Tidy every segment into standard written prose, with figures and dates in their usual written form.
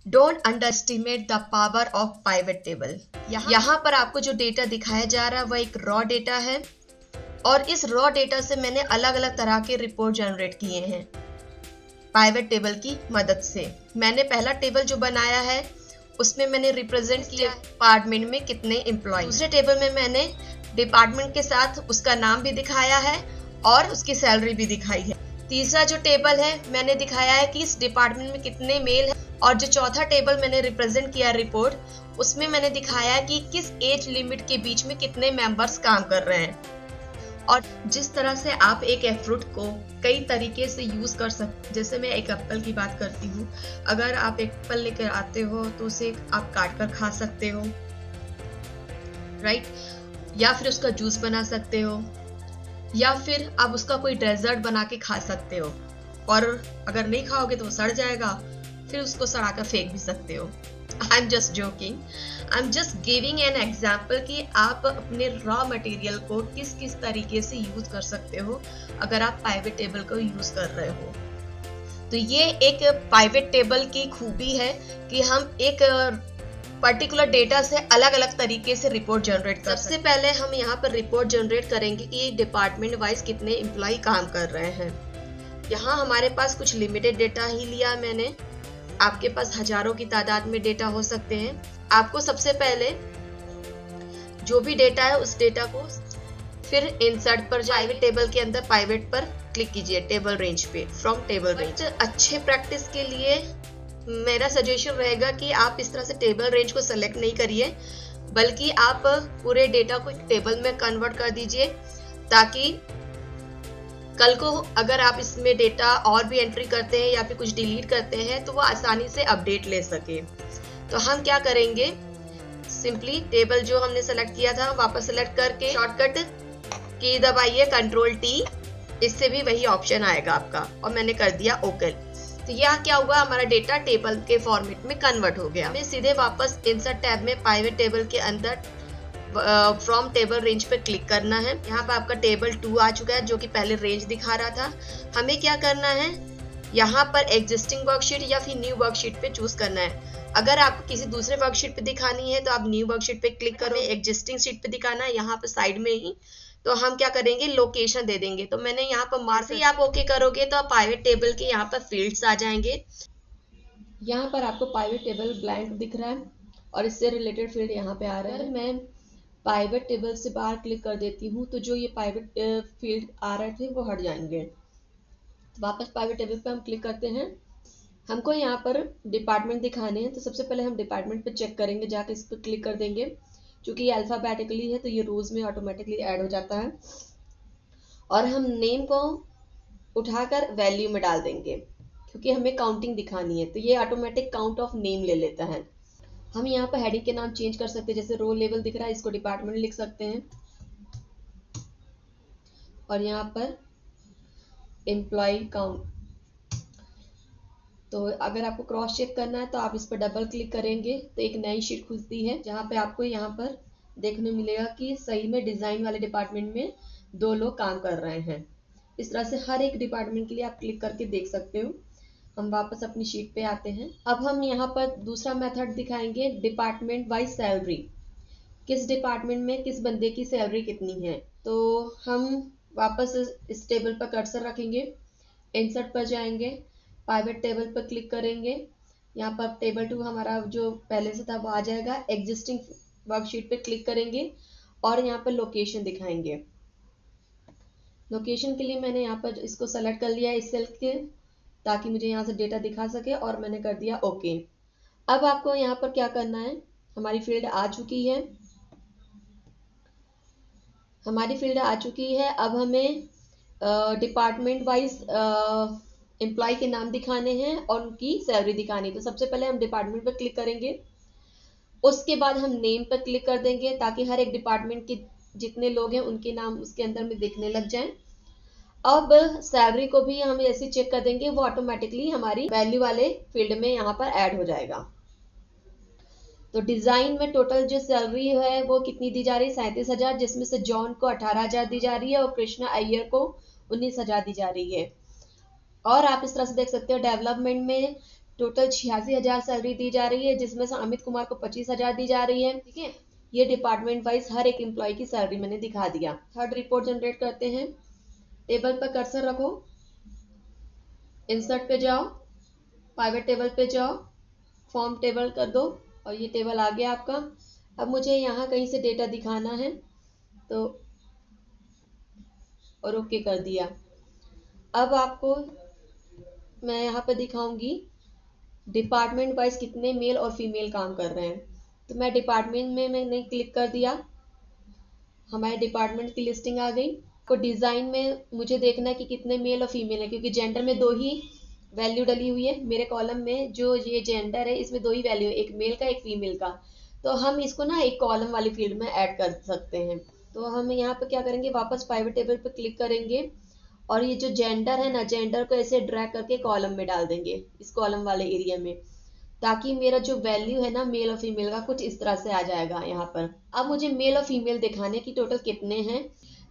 Don't underestimate the power of pivot table. यहाँ पर आपको जो डेटा दिखाया जा रहा है वह एक रॉ डेटा है और इस रॉ डेटा से मैंने अलग अलग तरह के रिपोर्ट जनरेट किए हैं पाइवेट टेबल की मदद से। मैंने पहला टेबल जो बनाया है उसमें मैंने रिप्रेजेंट किया डिपार्टमेंट में कितने एम्प्लॉय। दूसरे टेबल में मैंने डिपार्टमेंट के साथ उसका नाम भी दिखाया है और उसकी सैलरी भी दिखाई है। तीसरा जो टेबल है मैंने दिखाया है कि इस डिपार्टमेंट में कितने मेल हैं और जो चौथा टेबल मैंने रिप्रेजेंट किया रिपोर्ट उसमें मैंने दिखाया है कि किस एज लिमिट के बीच में कितने मेंबर्स काम कर रहे हैं। और जिस तरह से आप एक फ्रूट को कई तरीके से यूज कर सकते, जैसे मैं एक एप्पल की बात करती हूँ, अगर आप एक एप्पल लेकर आते हो तो उसे आप काट कर खा सकते हो, राइट, या फिर उसका जूस बना सकते हो, या फिर आप उसका कोई डेजर्ट बना के खा सकते हो, और अगर नहीं खाओगे तो वो सड़ जाएगा, फिर उसको सड़ाकर फेंक भी सकते हो। I am just joking, I am just giving an example कि आप अपने रॉ मटेरियल को किस किस तरीके से यूज कर सकते हो अगर आप पाइवेट टेबल को यूज कर रहे हो। तो ये एक पाइवेट टेबल की खूबी है कि हम एक पर्टिकुलर डेटा से अलग अलग तरीके से रिपोर्ट जनरेट कर। सबसे पहले हम यहाँ पर रिपोर्ट जनरेट करेंगे कि डिपार्टमेंट वाइज कितने एम्प्लॉय काम कर रहे हैं। यहाँ हमारे पास कुछ लिमिटेड डेटा ही लिया मैंने, आपके पास हजारों की तादाद में डेटा हो सकते हैं। आपको सबसे पहले जो भी डेटा है उस डेटा को फिर इंसर्ट पर पाइवेट टेबल के अंदर पाइवेट पर क्लिक कीजिए, टेबल रेंज पे, फ्रॉम टेबल रेंज। अच्छे प्रैक्टिस के लिए मेरा सजेशन रहेगा कि आप इस तरह से टेबल रेंज को सेलेक्ट नहीं करिए, बल्कि आप पूरे डेटा को एक टेबल में कन्वर्ट कर दीजिए, ताकि कल को अगर आप इसमें डेटा और भी एंट्री करते हैं या फिर कुछ डिलीट करते हैं तो वो आसानी से अपडेट ले सके। तो हम क्या करेंगे, सिंपली टेबल जो हमने सेलेक्ट किया था वापस सेलेक्ट करके शॉर्टकट की दबाइए Ctrl+T, इससे भी वही ऑप्शन आएगा आपका, और मैंने कर दिया ओके। तो यह क्या हुआ, हमारा डेटा टेबल के फॉर्मेट में कन्वर्ट हो गया। हमें सीधे वापस इंसर्ट टैब में पाइवेट टेबल के अंदर फ्रॉम टेबल रेंज पे क्लिक करना है। यहाँ पर आपका टेबल 2 आ चुका है जो कि पहले रेंज दिखा रहा था। हमें क्या करना है, यहाँ पर एग्जिस्टिंग वर्कशीट या फिर न्यू वर्कशीट पे चूज करना है। अगर आपको किसी दूसरे वर्कशीट पे दिखानी है तो आप न्यू वर्कशीट पे क्लिक करो, एग्जिस्टिंग शीट पे दिखाना है यहाँ पे साइड में ही, तो हम क्या करेंगे, लोकेशन दे देंगे। तो मैंने यहाँ पर मार्क, ही आप ओके करोगे तो पाइवेट टेबल के यहाँ पर फील्ड्स आ जाएंगे। यहाँ पर आपको पाइवेट टेबल ब्लैंक दिख रहा है और इससे रिलेटेड फील्ड यहाँ पे आ रहा है। मैं पाइवेट टेबल से बाहर क्लिक कर देती हूँ तो जो ये पाइवेट फील्ड आ रहे थे वो हट जाएंगे। तो वापस पाइवेट टेबल पे हम क्लिक करते हैं। हमको यहाँ पर डिपार्टमेंट दिखाने हैं, तो सबसे पहले हम डिपार्टमेंट पे चेक करेंगे, जाके इस पर क्लिक कर देंगे। क्योंकि ये अल्फाबेटिकली है तो ये रोज में ऑटोमेटिकली ऐड हो जाता है, और हम नेम को उठाकर वैल्यू में डाल देंगे क्योंकि हमें काउंटिंग दिखानी है, तो ये ऑटोमेटिक काउंट ऑफ नेम ले लेता है। हम यहाँ पर हेडिंग के नाम चेंज कर सकते हैं, जैसे रोल लेवल दिख रहा है इसको डिपार्टमेंट लिख सकते हैं, और यहाँ पर एम्प्लॉय काउंट। तो अगर आपको क्रॉस चेक करना है तो आप इस पर डबल क्लिक करेंगे तो एक नई शीट खुलती है, जहाँ पे आपको यहाँ पर देखने मिलेगा कि सही में डिजाइन वाले डिपार्टमेंट में 2 लोग काम कर रहे हैं। इस तरह से हर एक डिपार्टमेंट के लिए आप क्लिक करके देख सकते हो। हम वापस अपनी शीट पे आते हैं। अब हम यहाँ पर दूसरा मेथड दिखाएंगे, डिपार्टमेंट वाइज सैलरी, किस डिपार्टमेंट में किस बंदे की सैलरी कितनी है। तो हम वापस इस टेबल पर कर्सर रखेंगे, इंसर्ट पर जाएंगे, पाइवेट टेबल पर क्लिक करेंगे। यहाँ पर टेबल 2 हमारा जो पहले से था वो आ जाएगा। एग्जिस्टिंग वर्कशीट पे क्लिक करेंगे और यहाँ पर लोकेशन दिखाएंगे। लोकेशन के लिए मैंने यहाँ पर इसको सेलेक्ट कर लिया इस सेल के, ताकि मुझे यहाँ से डेटा दिखा सके, और मैंने कर दिया ओके। अब आपको यहाँ पर क्या करना है, हमारी फील्ड आ चुकी है, अब हमें डिपार्टमेंट वाइज एम्प्लॉय के नाम दिखाने हैं और उनकी सैलरी दिखानी है। तो सबसे पहले हम डिपार्टमेंट पर क्लिक करेंगे, उसके बाद हम नेम पर क्लिक कर देंगे ताकि हर एक डिपार्टमेंट के जितने लोग हैं उनके नाम उसके अंदर में दिखने लग जाएं। अब सैलरी को भी हम ऐसे चेक कर देंगे, वो ऑटोमेटिकली हमारी वैल्यू वाले फील्ड में यहाँ पर ऐड हो जाएगा। तो डिजाइन में टोटल जो सैलरी है वो कितनी दी जा रही है, 37,000, जिसमें से जॉन को 18,000 दी जा रही है और कृष्णा अय्यर को 19,000 दी जा रही है। और आप इस तरह से देख सकते हो डेवलपमेंट में टोटल 86,000 सैलरी दी जा रही है, जिसमें से अमित कुमार को 25,000 दी जा रही है। ठीक है, ये डिपार्टमेंट वाइज हर एक एम्प्लॉय की सैलरी मैंने दिखा दिया। थर्ड रिपोर्ट जनरेट करते हैं। टेबल पर कर्सर रखो, इंसर्ट पे जाओ, पाइवट टेबल पे जाओ, फॉर्म टेबल कर दो और ये टेबल आ गया आपका। अब मुझे यहाँ कहीं से डेटा दिखाना है तो और ओके कर दिया। अब आपको मैं यहाँ पे दिखाऊंगी डिपार्टमेंट वाइज कितने मेल और फीमेल काम कर रहे हैं। तो मैं डिपार्टमेंट में मैंने क्लिक कर दिया, हमारे डिपार्टमेंट की लिस्टिंग आ गई। को डिज़ाइन में मुझे देखना है कि कितने मेल और फीमेल है, क्योंकि जेंडर में 2 ही वैल्यू डली हुई है। मेरे कॉलम में जो ये जेंडर है इसमें 2 ही वैल्यू है, एक मेल का एक फीमेल का। तो हम इसको ना एक कॉलम वाली फील्ड में ऐड कर सकते हैं। तो हम यहाँ पे क्या करेंगे, वापस पाइवट टेबल पे क्लिक करेंगे और ये जो जेंडर है ना, जेंडर को ऐसे ड्रैग करके कॉलम में डाल देंगे, इस कॉलम वाले एरिया में, ताकि मेरा जो वैल्यू है ना मेल और फीमेल का कुछ इस तरह से आ जाएगा यहाँ पर। अब मुझे मेल और फीमेल दिखाने की टोटल कितने हैं,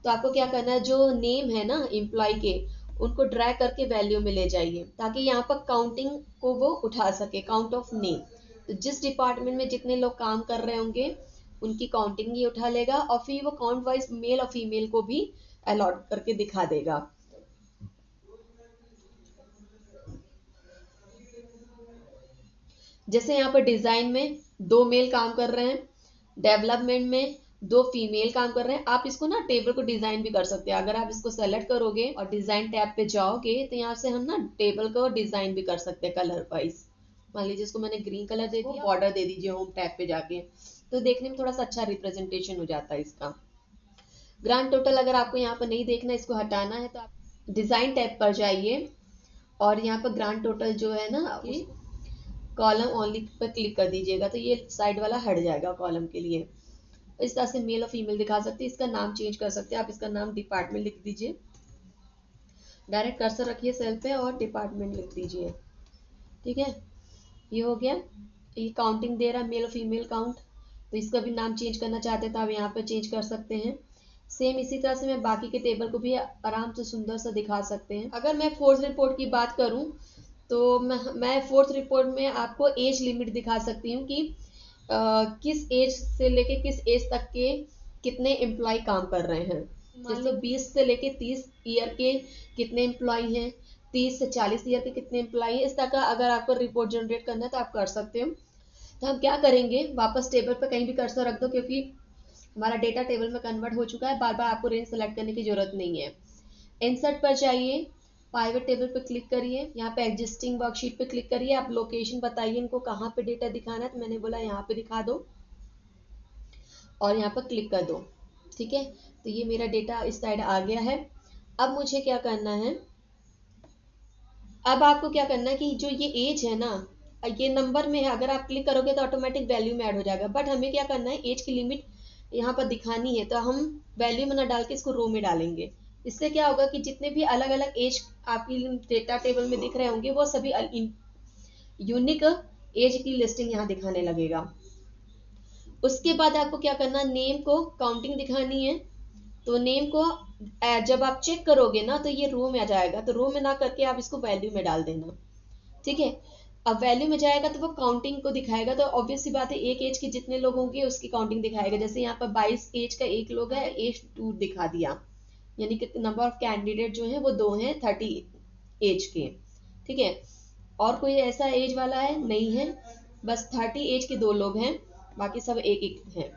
तो आपको क्या करना है, जो नेम है ना एम्प्लॉय के, उनको ड्रैग करके वैल्यू में ले जाइए, ताकि यहाँ पर काउंटिंग को वो उठा सके, काउंट ऑफ नेम। तो जिस डिपार्टमेंट में जितने लोग काम कर रहे होंगे उनकी काउंटिंग ही उठा लेगा और फिर वो काउंट वाइज मेल और फीमेल को भी अलॉट करके दिखा देगा। जैसे यहाँ पर डिजाइन में 2 मेल काम कर रहे हैं, डेवलपमेंट में 2 फीमेल काम कर रहे हैं। आप इसको ना टेबल को डिजाइन भी कर सकते हैं। अगर आप इसको सेलेक्ट करोगे और डिजाइन टैब पे जाओगे तो यहाँ से हम ना टेबल को डिजाइन भी कर सकते हैं कलर वाइज। मान लीजिए इसको मैंने ग्रीन कलर दे दिया, बॉर्डर दे दीजिए होम टैब पे जाके, तो देखने में थोड़ा सा अच्छा रिप्रेजेंटेशन हो जाता है इसका। ग्रांड टोटल अगर आपको यहाँ पर नहीं देखना, इसको हटाना है, तो आप डिजाइन टैब पर जाइए और यहाँ पर ग्रांड टोटल जो है ना कॉलम ओनली पर क्लिक कर दीजिएगा, तो ये साइड वाला हट जाएगा कॉलम के लिए। इस तरह से मेल और फीमेल दिखा सकते हैं। इसका नाम चेंज कर सकते हैं, आप इसका नाम डिपार्टमेंट लिख दीजिए, डायरेक्ट कर्सर रखिए सेल पे और डिपार्टमेंट लिख दीजिए। ठीक है, ये हो गया। ये काउंटिंग दे रहा है मेल और फीमेल काउंट, तो इसका भी नाम चेंज करना चाहते हैं तो आप यहाँ पे चेंज कर सकते हैं। सेम इसी तरह से मैं बाकी के टेबल को भी आराम से सुंदर सा दिखा सकते हैं। अगर मैं फोर्थ रिपोर्ट की बात करूं तो मैं फोर्थ रिपोर्ट में आपको एज लिमिट दिखा सकती हूँ कि किस एज से लेके किस एज तक के कितने एम्प्लॉय काम कर रहे हैं। जैसे 20 से लेके 30 ईयर के कितने एम्प्लॉय हैं, 30 से 40 ईयर के कितने एम्प्लॉय हैं। इस तरह का अगर आपको रिपोर्ट जनरेट करना है तो आप कर सकते हो। तो हम क्या करेंगे, वापस टेबल पर कहीं भी कर्सर रख दो, क्योंकि हमारा डेटा टेबल में कन्वर्ट हो चुका है, बार बार आपको रेंज सेलेक्ट करने की जरूरत नहीं है। इंसर्ट पर जाइए, पाइवट टेबल पर क्लिक करिए, यहाँ पे एग्जिस्टिंग वर्कशीट पे क्लिक करिए, आप लोकेशन बताइए इनको कहाँ पे डेटा दिखाना है, तो मैंने बोला यहाँ पे दिखा दो और यहाँ पर क्लिक कर दो। ठीक है, तो ये मेरा डेटा इस साइड आ गया है। अब मुझे क्या करना है, अब आपको क्या करना है कि जो ये एज है ना, ये नंबर में है, अगर आप क्लिक करोगे तो ऑटोमेटिक वैल्यू में ऐड हो जाएगा, बट हमें क्या करना है, एज की लिमिट यहाँ पर दिखानी है, तो हम वैल्यू में ना डाल के इसको रो में डालेंगे। इससे क्या होगा कि जितने भी अलग अलग एज आपकी डेटा टेबल में दिख रहे होंगे वो सभी यूनिक एज की लिस्टिंग यहाँ दिखाने लगेगा। उसके बाद आपको क्या करना, नेम को काउंटिंग दिखानी है, तो नेम को जब आप चेक करोगे ना तो ये रो में आ जाएगा, तो रो में ना करके आप इसको वैल्यू में डाल देना। ठीक है, अब वैल्यू में जाएगा तो वो काउंटिंग को दिखाएगा, तो ऑब्वियस सी बात है एक एज के जितने लोग होंगे उसकी काउंटिंग दिखाएगा। जैसे यहाँ पर 22 एज का एक लोग है, एज 2 दिखा दिया, यानी कि नंबर ऑफ कैंडिडेट जो है वो 2 हैं 30 एज के। ठीक है, और कोई ऐसा एज वाला है नहीं है, बस 30 एज के 2 लोग हैं, बाकी सब एक एक हैं।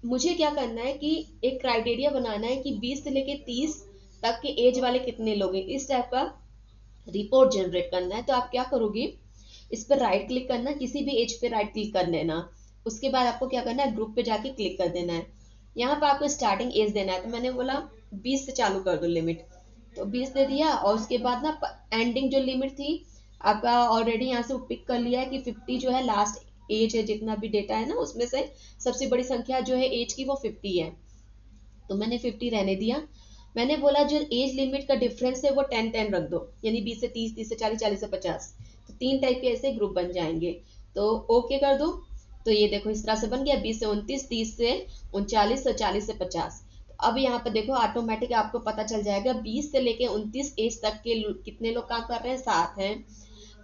मुझे क्या करना है कि एक क्राइटेरिया बनाना है कि 20 से लेके 30 तक के एज वाले कितने लोग हैं, इस टाइप का रिपोर्ट जनरेट करना है। तो आप क्या करोगे, इस पर राइट क्लिक करना, किसी भी एज पे राइट क्लिक कर लेना। उसके बाद आपको क्या करना है, ग्रुप पे जाके क्लिक कर देना है। यहाँ पर आपको स्टार्टिंग एज देना है, तो मैंने बोला 20 से चालू कर दो लिमिट, तो 20 दे दिया। और उसके बाद ना एंडिंग जो लिमिट थी आपका ऑलरेडी यहाँ से पिक कर लिया है कि 50 जो है लास्ट एज है, जितना भी डेटा है ना उसमें से सबसे बड़ी संख्या जो है एज की वो 50 है, तो मैंने 50 रहने दिया। मैंने बोला जो एज लिमिट का डिफरेंस है वो 10-10 रख दो, यानी 20 से 30, 30 से 40, 40 से 50, तो 3 टाइप के ऐसे ग्रुप बन जाएंगे। तो ओके कर दो, तो ये देखो इस तरह से बन गया, 20 से 29, 30 से 39 और 40 से 50। तो अब यहाँ पर देखो ऑटोमेटिक आपको पता चल जाएगा 20 से लेके 29 एज तक के कितने लोग काम कर रहे हैं, 7 हैं।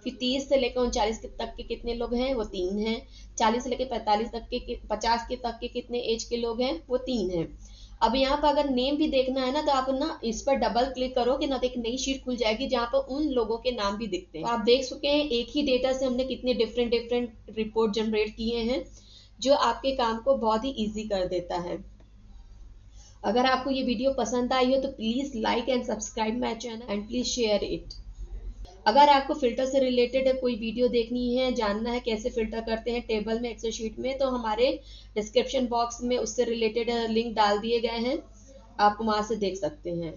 फिर 30 से लेकर 39 तक के कितने लोग हैं, वो 3 हैं। 40 से लेकर 45 तक के 50 के तक के कितने एज के लोग हैं, वो 3 हैं। अब यहाँ पर अगर नेम भी देखना है ना, तो आप ना इस पर डबल क्लिक करोगे ना, तो एक नई शीट खुल जाएगी जहाँ पर उन लोगों के नाम भी दिखते हैं। तो आप देख चुके हैं एक ही डेटा से हमने कितने डिफरेंट डिफरेंट रिपोर्ट जनरेट किए हैं, जो आपके काम को बहुत ही ईजी कर देता है। अगर आपको ये वीडियो पसंद आई हो तो please like and subscribe my channel and please share it. अगर आपको फिल्टर से रिलेटेड कोई वीडियो देखनी है, जानना है कैसे फिल्टर करते हैं टेबल में एक्सेल शीट में, तो हमारे डिस्क्रिप्शन बॉक्स में उससे रिलेटेड लिंक डाल दिए गए हैं, आप वहां से देख सकते हैं।